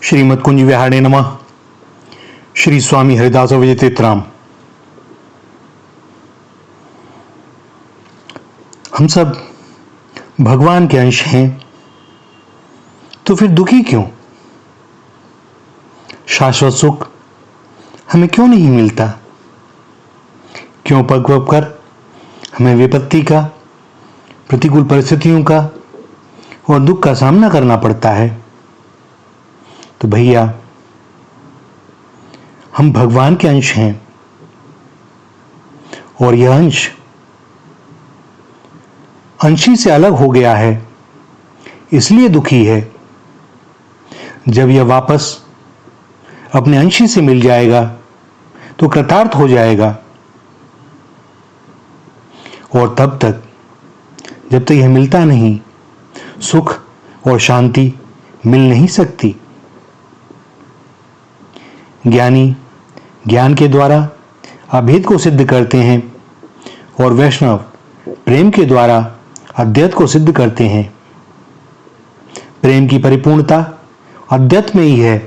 श्रीमद कुंज विहारे नमः। श्री स्वामी हरिदास विजय तीर्थराम। हम सब भगवान के अंश हैं, तो फिर दुखी क्यों? शाश्वत सुख हमें क्यों नहीं मिलता? क्यों पग पग कर हमें विपत्ति का, प्रतिकूल परिस्थितियों का और दुख का सामना करना पड़ता है? तो भैया, हम भगवान के अंश हैं और यह अंश अंशी से अलग हो गया है, इसलिए दुखी है। जब यह वापस अपने अंशी से मिल जाएगा तो कृतार्थ हो जाएगा, और तब तक जब तक यह मिलता नहीं, सुख और शांति मिल नहीं सकती। ज्ञानी ज्ञान के द्वारा अभेद को सिद्ध करते हैं और वैष्णव प्रेम के द्वारा अद्वैत को सिद्ध करते हैं। प्रेम की परिपूर्णता अद्वैत में ही है।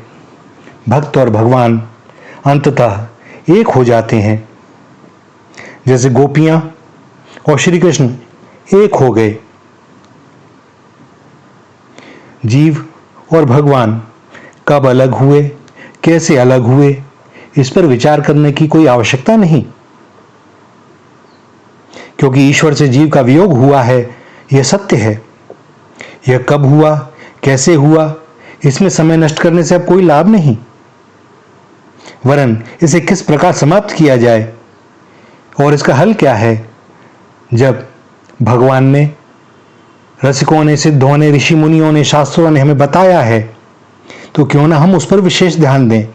भक्त और भगवान अंततः एक हो जाते हैं, जैसे गोपियां और श्री कृष्ण एक हो गए। जीव और भगवान कब अलग हुए, कैसे अलग हुए, इस पर विचार करने की कोई आवश्यकता नहीं, क्योंकि ईश्वर से जीव का वियोग हुआ है, यह सत्य है। यह कब हुआ, कैसे हुआ, इसमें समय नष्ट करने से अब कोई लाभ नहीं, वरन इसे किस प्रकार समाप्त किया जाए और इसका हल क्या है। जब भगवान ने, रसिकों ने, सिद्धों ने, ऋषि मुनियों ने, शास्त्रों ने हमें बताया है, तो क्यों ना हम उस पर विशेष ध्यान दें।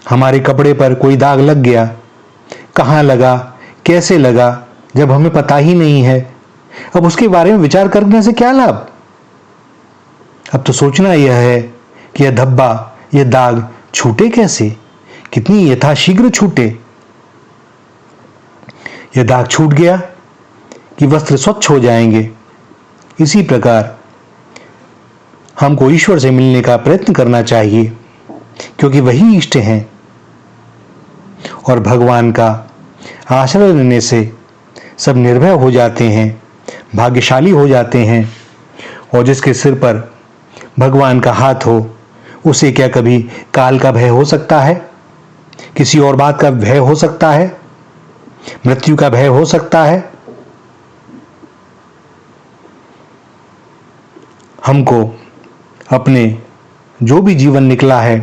हमारे कपड़े पर कोई दाग लग गया, कहाँ लगा, कैसे लगा, जब हमें पता ही नहीं है, अब उसके बारे में विचार करने से क्या लाभ। अब तो सोचना यह है कि यह धब्बा, यह दाग छूटे कैसे, कितनी यथाशीघ्र छूटे। यह दाग छूट गया कि वस्त्र स्वच्छ हो जाएंगे। इसी प्रकार हमको ईश्वर से मिलने का प्रयत्न करना चाहिए, क्योंकि वही इष्ट हैं, और भगवान का आश्रय लेने से सब निर्भय हो जाते हैं, भाग्यशाली हो जाते हैं। और जिसके सिर पर भगवान का हाथ हो, उसे क्या कभी काल का भय हो सकता है? किसी और बात का भय हो सकता है? मृत्यु का भय हो सकता है? हमको अपने जो भी जीवन निकला है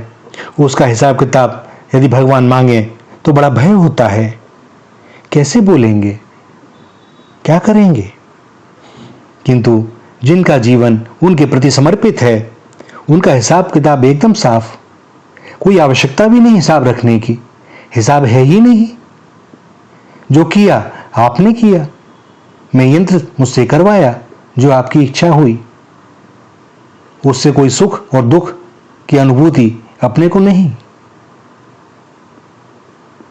उसका हिसाब किताब यदि भगवान मांगे तो बड़ा भय होता है। कैसे बोलेंगे, क्या करेंगे? किंतु जिनका जीवन उनके प्रति समर्पित है, उनका हिसाब किताब एकदम साफ, कोई आवश्यकता भी नहीं हिसाब रखने की, हिसाब है ही नहीं। जो किया आपने किया, मैं यंत्र मुझसे करवाया, जो आपकी इच्छा हुई। उससे कोई सुख और दुख की अनुभूति अपने को नहीं।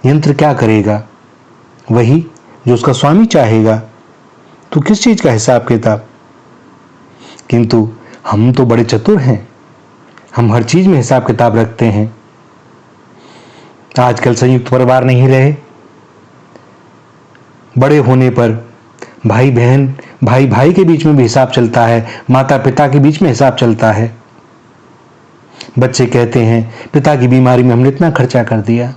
यंत्र क्या करेगा? वही जो उसका स्वामी चाहेगा। तो किस चीज का हिसाब किताब? किंतु हम तो बड़े चतुर हैं, हम हर चीज में हिसाब किताब रखते हैं। आजकल संयुक्त परिवार नहीं रहे। बड़े होने पर भाई बहन, भाई भाई के बीच में भी हिसाब चलता है, माता पिता के बीच में हिसाब चलता है। बच्चे कहते हैं पिता की बीमारी में हमने इतना खर्चा कर दिया,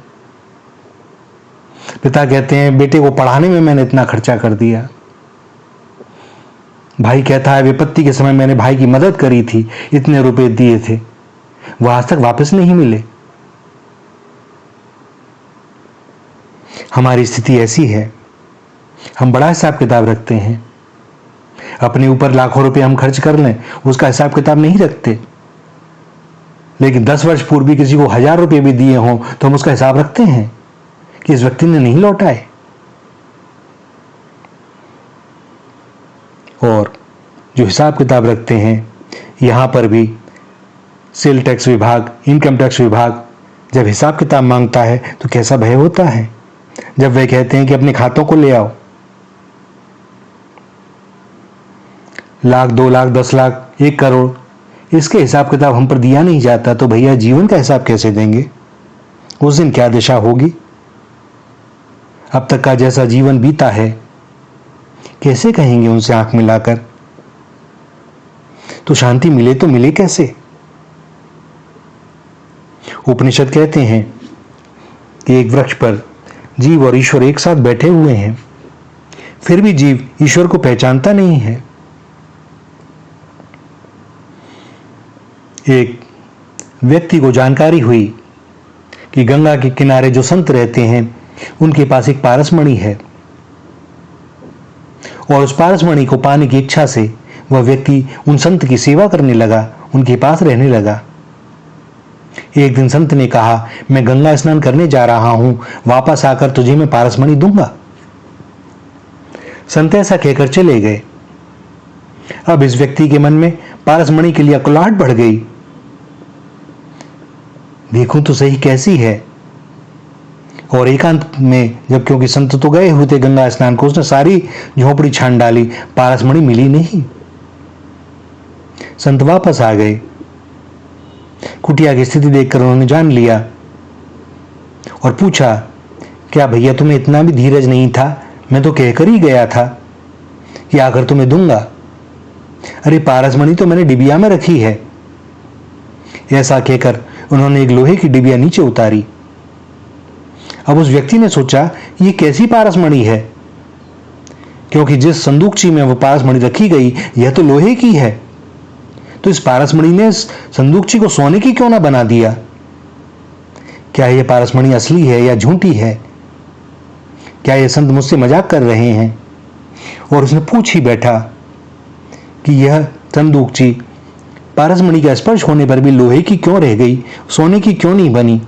पिता कहते हैं बेटे को पढ़ाने में मैंने इतना खर्चा कर दिया। भाई कहता है विपत्ति के समय मैंने भाई की मदद करी थी, इतने रुपए दिए थे, वह आज तक वापस नहीं मिले। हमारी स्थिति ऐसी है, हम बड़ा हिसाब किताब रखते हैं। अपने ऊपर लाखों रुपए हम खर्च कर लें, उसका हिसाब किताब नहीं रखते। लेकिन 10 वर्ष पूर्व भी किसी को 1000 रुपए भी दिए हों तो हम उसका हिसाब रखते हैं कि इस व्यक्ति ने नहीं लौटाए। और जो हिसाब किताब रखते हैं, यहां पर भी सेल टैक्स विभाग, इनकम टैक्स विभाग जब हिसाब किताब मांगता है तो कैसा भय होता है जब वे कहते हैं कि अपने खातों को ले आओ। लाख, 2 लाख, 10 लाख, 1 करोड़, इसके हिसाब किताब हम पर दिया नहीं जाता तो भैया जीवन का हिसाब कैसे देंगे? उस दिन क्या दशा होगी? अब तक का जैसा जीवन बीता है कैसे कहेंगे उनसे आंख मिलाकर? तो शांति मिले तो मिले कैसे? उपनिषद कहते हैं कि एक वृक्ष पर जीव और ईश्वर एक साथ बैठे हुए हैं, फिर भी जीव ईश्वर को पहचानता नहीं है। एक व्यक्ति को जानकारी हुई कि गंगा के किनारे जो संत रहते हैं उनके पास एक पारसमणि है, और उस पारसमणि को पाने की इच्छा से वह व्यक्ति उन संत की सेवा करने लगा, उनके पास रहने लगा। एक दिन संत ने कहा, मैं गंगा स्नान करने जा रहा हूं, वापस आकर तुझे मैं पारसमणि दूंगा। संत ऐसा कहकर चले गए। अब इस व्यक्ति के मन में पारसमणि के लिए अकुलाहट बढ़ गई। देखूं तो सही कैसी है। और एकांत में जब, क्योंकि संत तो गए हुए थे गंगा स्नान को, उसने सारी झोपड़ी छान डाली, पारसमणि मिली नहीं। संत वापस आ गए। कुटिया की स्थिति देखकर उन्होंने जान लिया और पूछा, क्या भैया तुम्हें इतना भी धीरज नहीं था? मैं तो कहकर ही गया था कि आकर तुम्हें दूंगा। अरे पारसमणि तो मैंने डिबिया में रखी है। ऐसा कहकर उन्होंने एक लोहे की डिबिया नीचे उतारी। अब उस व्यक्ति ने सोचा ये कैसी पारसमणि है, क्योंकि जिस संदूकची में वह पारसमणि रखी गई यह तो लोहे की है, तो इस पारसमणि ने इस संदूकची को सोने की क्यों ना बना दिया? क्या यह पारसमणि असली है या झूठी है? क्या यह संत मुझसे मजाक कर रहे हैं? और उसने पूछ ही बैठा कि यह संदूकची पारसमणि का स्पर्श होने पर भी लोहे की क्यों रह गई, सोने की क्यों नहीं बनी?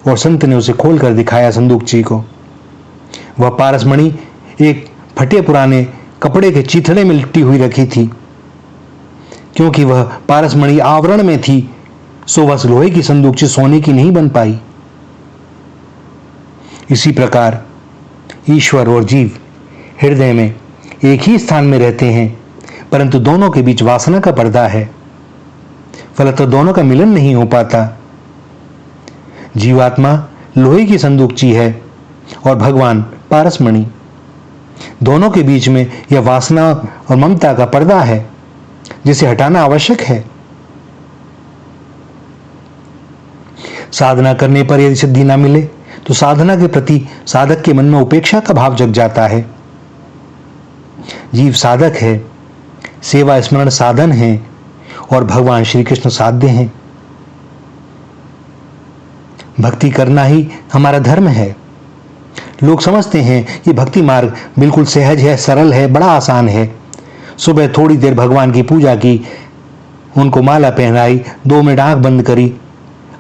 और संत ने उसे खोलकर दिखाया संदूकची को। वह पारसमणि एक फटे पुराने कपड़े के चीथड़े में लिपटी हुई रखी थी। क्योंकि वह पारसमणि आवरण में थी, सो वह लोहे की संदूकची सोने की नहीं बन पाई। इसी प्रकार ईश्वर और जीव हृदय में एक ही स्थान में रहते हैं, परंतु दोनों के बीच वासना का पर्दा है, फलतः दोनों का मिलन नहीं हो पाता। जीवात्मा लोहे की संदूकची है और भगवान पारसमणि। दोनों के बीच में यह वासना और ममता का पर्दा है जिसे हटाना आवश्यक है। साधना करने पर यदि सिद्धि ना मिले तो साधना के प्रति साधक के मन में उपेक्षा का भाव जग जाता है। जीव साधक है, सेवा स्मरण साधन है और भगवान श्री कृष्ण साध्य हैं। भक्ति करना ही हमारा धर्म है। लोग समझते हैं कि भक्ति मार्ग बिल्कुल सहज है, सरल है, बड़ा आसान है। सुबह थोड़ी देर भगवान की पूजा की, उनको माला पहनाई, 2 मिनट आंख बंद करी,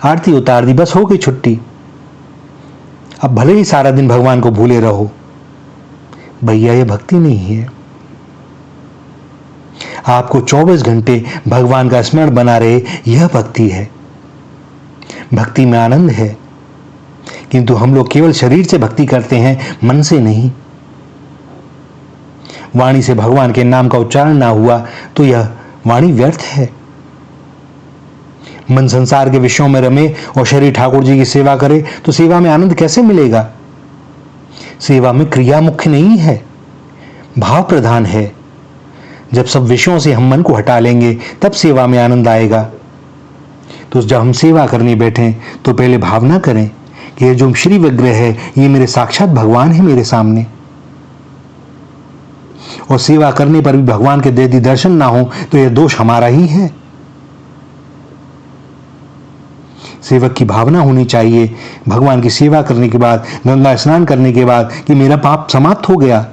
आरती उतार दी, बस हो गई छुट्टी। अब भले ही सारा दिन भगवान को भूले रहो, भैया ये भक्ति नहीं है। आपको 24 घंटे भगवान का स्मरण बना रहे, यह भक्ति है। भक्ति में आनंद है, किंतु हम लोग केवल शरीर से भक्ति करते हैं, मन से नहीं। वाणी से भगवान के नाम का उच्चारण ना हुआ तो यह वाणी व्यर्थ है। मन संसार के विषयों में रमे और शरीर ठाकुर जी की सेवा करे तो सेवा में आनंद कैसे मिलेगा? सेवा में क्रिया मुख्य नहीं है, भाव प्रधान है। जब सब विषयों से हम मन को हटा लेंगे तब सेवा में आनंद आएगा। तो जब हम सेवा करने बैठें तो पहले भावना करें कि ये जो श्री विग्रह है ये मेरे साक्षात भगवान है मेरे सामने। और सेवा करने पर भी भगवान के दे दी दर्शन ना हो तो यह दोष हमारा ही है। सेवक की भावना होनी चाहिए भगवान की सेवा करने के बाद, गंगा स्नान करने के बाद, कि मेरा पाप समाप्त हो गया,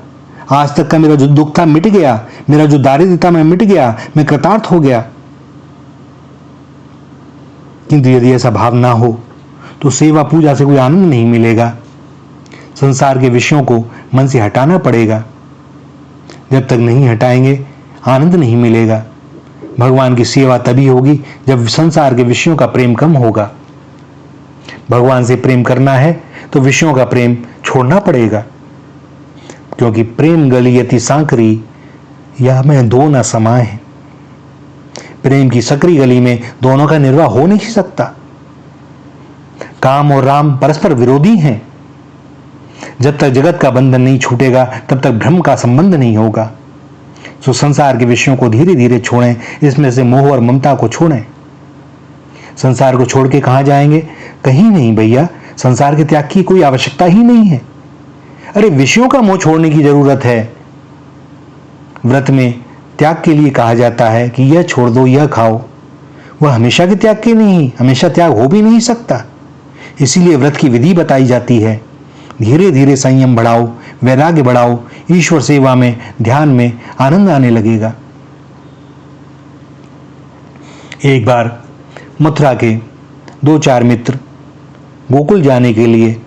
आज तक का मेरा जो दुख था मिट गया, मेरा जो दारिद्र्य था मैं मिट गया, मैं कृतार्थ हो गया। किंतु यदि ऐसा भाव ना हो तो सेवा पूजा से कोई आनंद नहीं मिलेगा। संसार के विषयों को मन से हटाना पड़ेगा। जब तक नहीं हटाएंगे आनंद नहीं मिलेगा। भगवान की सेवा तभी होगी जब संसार के विषयों का प्रेम कम होगा। भगवान से प्रेम करना है तो विषयों का प्रेम छोड़ना पड़ेगा, क्योंकि प्रेम गलियति सांकरी, यह में 2 न समाए हैं। प्रेम की सकरी गली में दोनों का निर्वाह हो नहीं सकता। काम और राम परस्पर विरोधी हैं। जब तक जगत का बंधन नहीं छूटेगा तब तक ब्रह्म का संबंध नहीं होगा। सो संसार के विषयों को धीरे धीरे छोड़ें, इसमें से मोह और ममता को छोड़ें। संसार को छोड़ के कहां जाएंगे? कहीं नहीं भैया, संसार के त्याग की कोई आवश्यकता ही नहीं है। अरे विषयों का मोह छोड़ने की जरूरत है। व्रत में त्याग के लिए कहा जाता है कि यह छोड़ दो, यह खाओ। वह हमेशा के त्याग के नहीं, हमेशा त्याग हो भी नहीं सकता। इसीलिए व्रत की विधि बताई जाती है। धीरे धीरे संयम बढ़ाओ, वैराग्य बढ़ाओ, ईश्वर सेवा में, ध्यान में आनंद आने लगेगा। एक बार मथुरा के 2-4 मित्र गोकुल जाने के लिए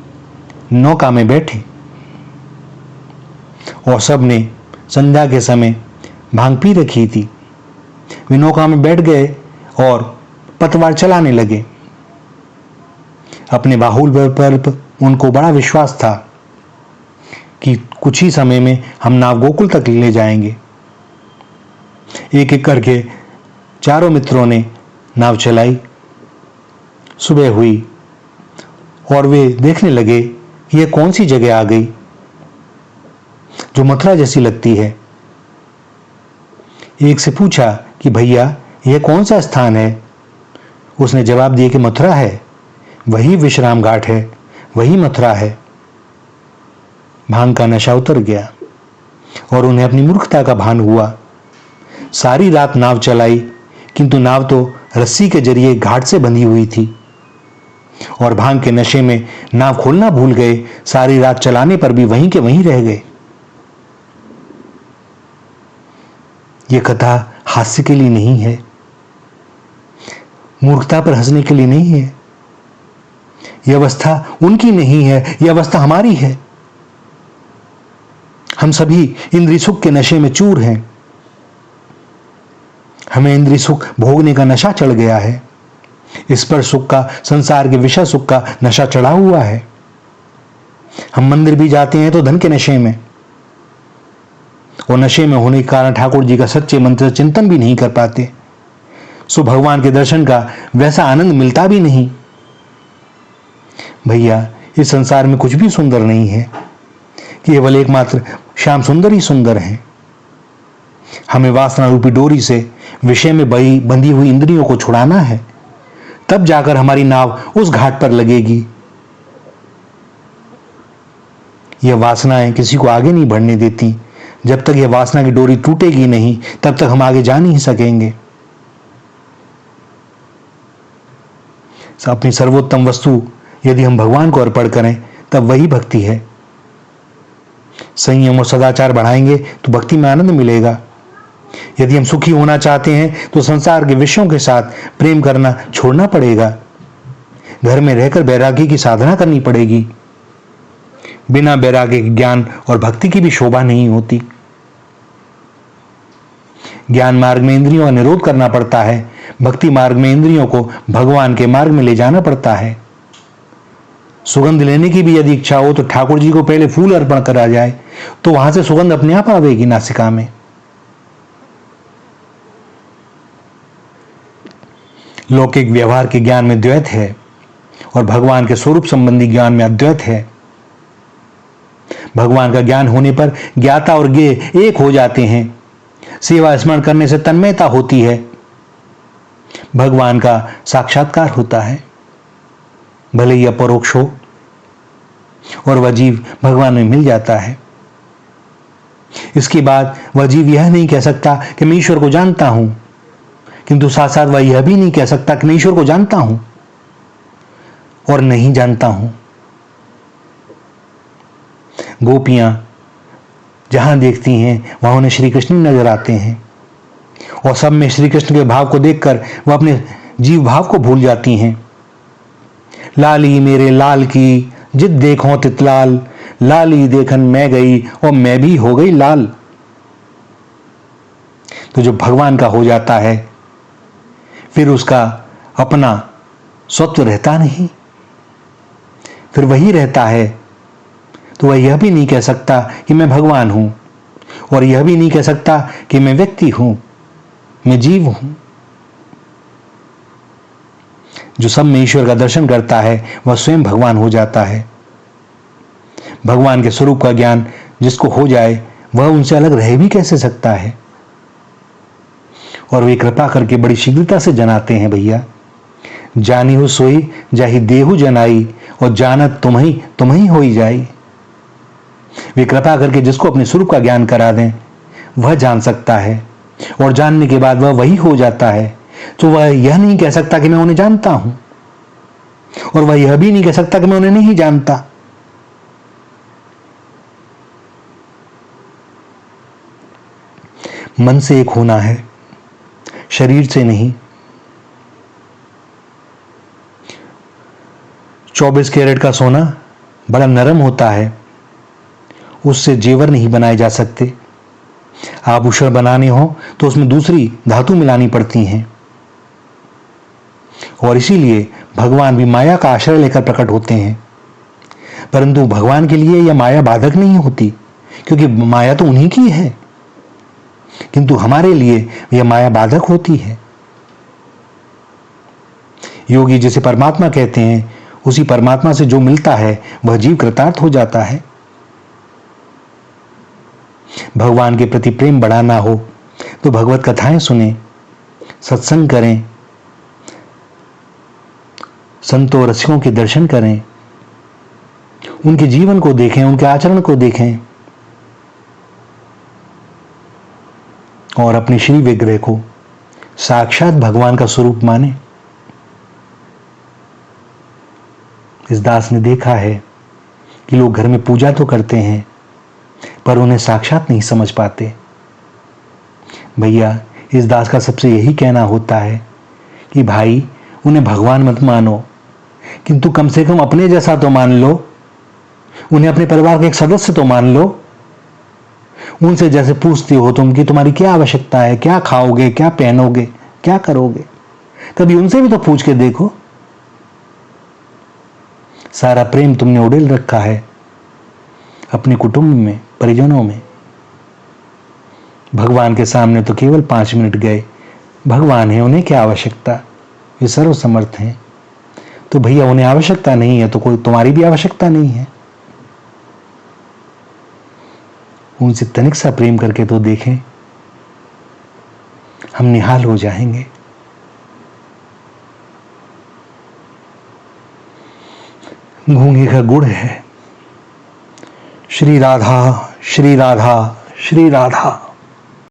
नौका में बैठे और सबने संध्या के समय भांग पी रखी थी। वे नौका में बैठ गए और पतवार चलाने लगे। अपने बाहुल पर उनको बड़ा विश्वास था कि कुछ ही समय में हम नाव गोकुल तक ले जाएंगे। एक एक करके चारों मित्रों ने नाव चलाई। सुबह हुई और वे देखने लगे कि यह कौन सी जगह आ गई जो मथुरा जैसी लगती है। एक से पूछा कि भैया यह कौन सा स्थान है? उसने जवाब दिया कि मथुरा है, वही विश्राम घाट है, वही मथुरा है। भांग का नशा उतर गया और उन्हें अपनी मूर्खता का भान हुआ। सारी रात नाव चलाई, किंतु नाव तो रस्सी के जरिए घाट से बंधी हुई थी और भांग के नशे में नाव खोलना भूल गए। सारी रात चलाने पर भी वहीं के वहीं रह गए। यह कथा हास्य के लिए नहीं है, मूर्खता पर हंसने के लिए नहीं है। यह अवस्था उनकी नहीं है, यह अवस्था हमारी है। हम सभी इंद्रिय सुख के नशे में चूर हैं। हमें इंद्रिय सुख भोगने का नशा चढ़ गया है। इस पर सुख का, संसार के विषय सुख का नशा चढ़ा हुआ है। हम मंदिर भी जाते हैं तो धन के नशे में, और नशे में होने के कारण ठाकुर जी का सच्चे मंत्र चिंतन भी नहीं कर पाते। सो भगवान के दर्शन का वैसा आनंद मिलता भी नहीं। भैया इस संसार में कुछ भी सुंदर नहीं है, केवल एकमात्र श्याम सुंदर ही सुंदर है। हमें वासना रूपी डोरी से विषय में बंधी हुई इंद्रियों को छुड़ाना है, तब जाकर हमारी नाव उस घाट पर लगेगी। यह वासनाएं किसी को आगे नहीं बढ़ने देती। जब तक यह वासना की डोरी टूटेगी नहीं, तब तक हम आगे जा नहीं सकेंगे। अपनी सर्वोत्तम वस्तु यदि हम भगवान को अर्पण करें तब वही भक्ति है। संयम और सदाचार बढ़ाएंगे तो भक्ति में आनंद मिलेगा। यदि हम सुखी होना चाहते हैं तो संसार के विषयों के साथ प्रेम करना छोड़ना पड़ेगा। घर में रहकर वैराग्य की साधना करनी पड़ेगी। बिना वैराग्य के ज्ञान और भक्ति की भी शोभा नहीं होती। ज्ञान मार्ग में इंद्रियों का निरोध करना पड़ता है, भक्ति मार्ग में इंद्रियों को भगवान के मार्ग में ले जाना पड़ता है। सुगंध लेने की भी यदि इच्छा हो तो ठाकुर जी को पहले फूल अर्पण करा जाए, तो वहां से सुगंध अपने आप आवेगी नासिका में। लौकिक व्यवहार के ज्ञान में द्वैत है और भगवान के स्वरूप संबंधी ज्ञान में अद्वैत है। भगवान का ज्ञान होने पर ज्ञाता और ज्ञेय एक हो जाते हैं। सेवा स्मरण करने से तन्मयता होती है, भगवान का साक्षात्कार होता है, भले ही अपरोक्ष हो, और वह जीव भगवान में मिल जाता है। इसके बाद वह जीव यह नहीं कह सकता कि मैं ईश्वर को जानता हूं, किंतु साथ साथ वह यह भी नहीं कह सकता कि मैं ईश्वर को जानता हूं और नहीं जानता हूं। गोपियां जहां देखती हैं वहां उन्हें श्री कृष्ण नजर आते हैं, और सब में श्री कृष्ण के भाव को देखकर वह अपने जीव भाव को भूल जाती हैं। लाली मेरे लाल की जिद देखो तितलाल, लाली देखन मैं गई और मैं भी हो गई लाल। तो जो भगवान का हो जाता है फिर उसका अपना स्वत्व रहता नहीं, फिर वही रहता है। तो वह यह भी नहीं कह सकता कि मैं भगवान हूं, और यह भी नहीं कह सकता कि मैं व्यक्ति हूं, मैं जीव हूं। जो सब में ईश्वर का दर्शन करता है वह स्वयं भगवान हो जाता है। भगवान के स्वरूप का ज्ञान जिसको हो जाए वह उनसे अलग रह भी कैसे सकता है। और वे कृपा करके बड़ी शीघ्रता से जनाते हैं, भैया जानी हो सोई जाहि देहु जनाई और जानत तुम्ही होई जाई। वे कृपा करके जिसको अपने स्वरूप का ज्ञान करा दें वह जान सकता है, और जानने के बाद वह वही हो जाता है। तो वह यह नहीं कह सकता कि मैं उन्हें जानता हूं, और वह यह भी नहीं कह सकता कि मैं उन्हें नहीं जानता। मन से एक होना है, शरीर से नहीं। 24 कैरेट का सोना बड़ा नरम होता है, उससे जेवर नहीं बनाए जा सकते। आभूषण बनाने हो तो उसमें दूसरी धातु मिलानी पड़ती हैं, और इसीलिए भगवान भी माया का आश्रय लेकर प्रकट होते हैं। परंतु भगवान के लिए यह माया बाधक नहीं होती, क्योंकि माया तो उन्हीं की है, किंतु हमारे लिए यह माया बाधक होती है। योगी जिसे परमात्मा कहते हैं, उसी परमात्मा से जो मिलता है वह जीव कृतार्थ हो जाता है। भगवान के प्रति प्रेम बढ़ाना हो तो भगवत कथाएं सुने, सत्संग करें, संतों रसिकों के दर्शन करें, उनके जीवन को देखें, उनके आचरण को देखें, और अपने श्री विग्रह को साक्षात भगवान का स्वरूप माने। इस दास ने देखा है कि लोग घर में पूजा तो करते हैं पर उन्हें साक्षात नहीं समझ पाते। भैया इस दास का सबसे यही कहना होता है कि भाई उन्हें भगवान मत मानो, किंतु कम से कम अपने जैसा तो मान लो, उन्हें अपने परिवार का एक सदस्य तो मान लो। उनसे जैसे पूछते हो तुम कि तुम्हारी क्या आवश्यकता है, क्या खाओगे, क्या पहनोगे, क्या करोगे, कभी उनसे भी तो पूछ के देखो। सारा प्रेम तुमने उड़ेल रखा है अपने कुटुंब में, परिजनों में। भगवान के सामने तो केवल 5 मिनट गए, भगवान है, उन्हें क्या आवश्यकता, वे सर्वसमर्थ हैं। तो भैया उन्हें आवश्यकता नहीं है तो कोई तुम्हारी भी आवश्यकता नहीं है। उनसे तनिक सा प्रेम करके तो देखें, हम निहाल हो जाएंगे। गूंगे का गुड़ है। श्री राधा श्री राधा श्री राधा।